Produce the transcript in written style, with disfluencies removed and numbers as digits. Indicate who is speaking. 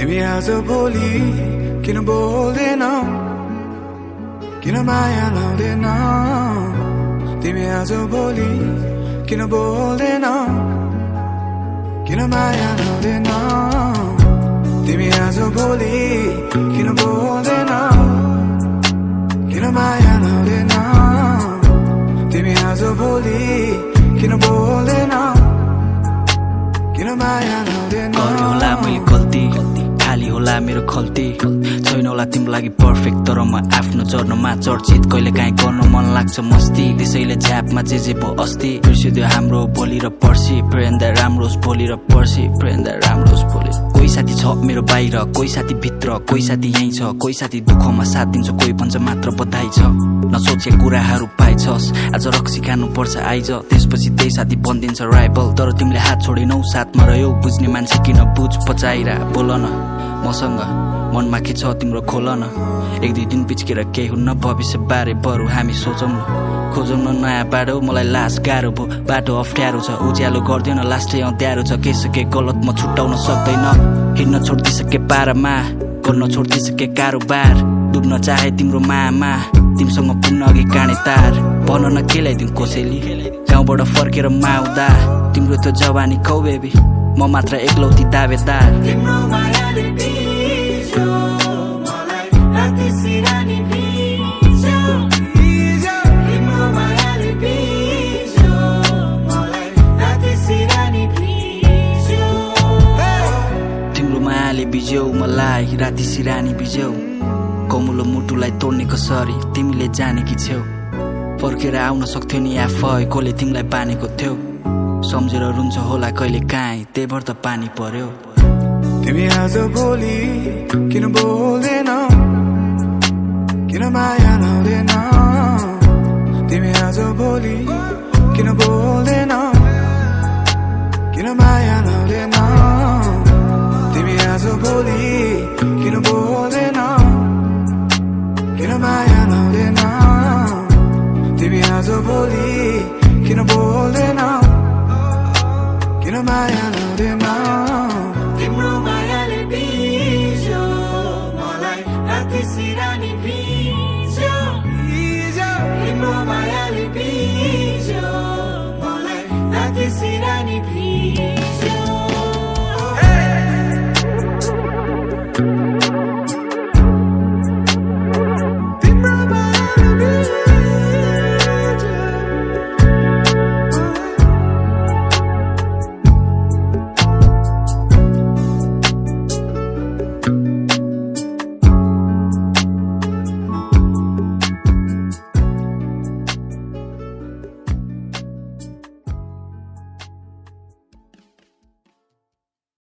Speaker 1: तिमी आज भोलि किन बोल्दैनौ किन माया लाउँदैनौ तिमी आज भोलि किन बोल्दैनौ किन माया लाउँदैनौ तिमी आज भोलि किन बोल्दैनौ किन माया लाउँदैनौ तिमी आज भोलि किन बोल्दैनौ किन माया लाउँदैनौ
Speaker 2: होला मैले गल्ती खाली होला मेरो खल्ती छैन होला तिम्रो लागि पर्फेक्ट तर म आफ्नो चर्नमा चर्चित कहिले काहीँ गर्न मन लाग्छ मस्ती त्यसैले झ्यापमा जे पो अस्ति बिर्सिदियो हाम्रो भोलि र पर्सि प्रेन्दा राम्रो भोलि र पर्सि प्रेन्दा राम्रो भोलि कोही साथी छ मेरो बाहिर कोही साथी भित्र कोही साथी यहीँ छ कोही साथी दुःखमा साथ दिन्छ कोही भन्छ मात्र बधाई छ नसोचे कुराहरू पाइछस् आज रक्सी खानु पर्छ आइज त्यसपछि त्यही साथी बनिदिन्छ राइभल तर तिमीले हात छोडेनौ साथमा रह्यौ बुझ्ने मान्छे किन बुझ पचाइरा बोल न मसँग मनमा के छ तिम्रो खोल न एक दुई दिन पिच्केर केही हुन्न भविष्य बारे बरु हामी सोचौँ न खोजौँ न नयाँ बाटो मलाई लास गाह्रो भयो बाटो अप्ठ्यारो छ उज्यालो गर्दैन लास्टै अँध्यारो छ के गलत म छुट्याउन सक्दैन हिँड्न छोडिदिसके पारामा गर्न छोडिदिसके कारोबार डुब्न चाहे तिम्रो मायामा तिमीसँग पुग्न अघि काँडे तार भन न केलाइदिउँ कोसेली गाउँबाट फर्केर माउदा तिम्रो त्यो जवानी खौ बेबी म मात्र एक्लौती दावेदार तिम्रो मायाले बिज्यौ मलाई राति सिरानी बिज्यौ कमुलो मुटुलाई तोड्ने कसरी तिमीले जानेकी छेउ फर्केर आउन सक्थ्यो नि आफै कसले तिमीलाई बानेको थियो सम्झेर रुन्छ होला कहिले काहीँ त्यही भएर त पानी पर्यो
Speaker 1: तिमी आज भोलि किन बोल्दैनौ किन माया लाउँदैनौ तिमी आज भोलि किन बोल्दैनौ किन माया लाउँदैनौ तिमी आज भोलि किन बोल्दैनौ किन माया लाउँदैनौ तिमी आज भोलि किन बोल्दैनौ किन माया लाउँदैनौ
Speaker 3: तिम्रो मायाले बिज्यो मलाई राति सिरानी बिज्यो तिम्रो मायाले बिज्यो मलाई राति सिरानी बिज्यो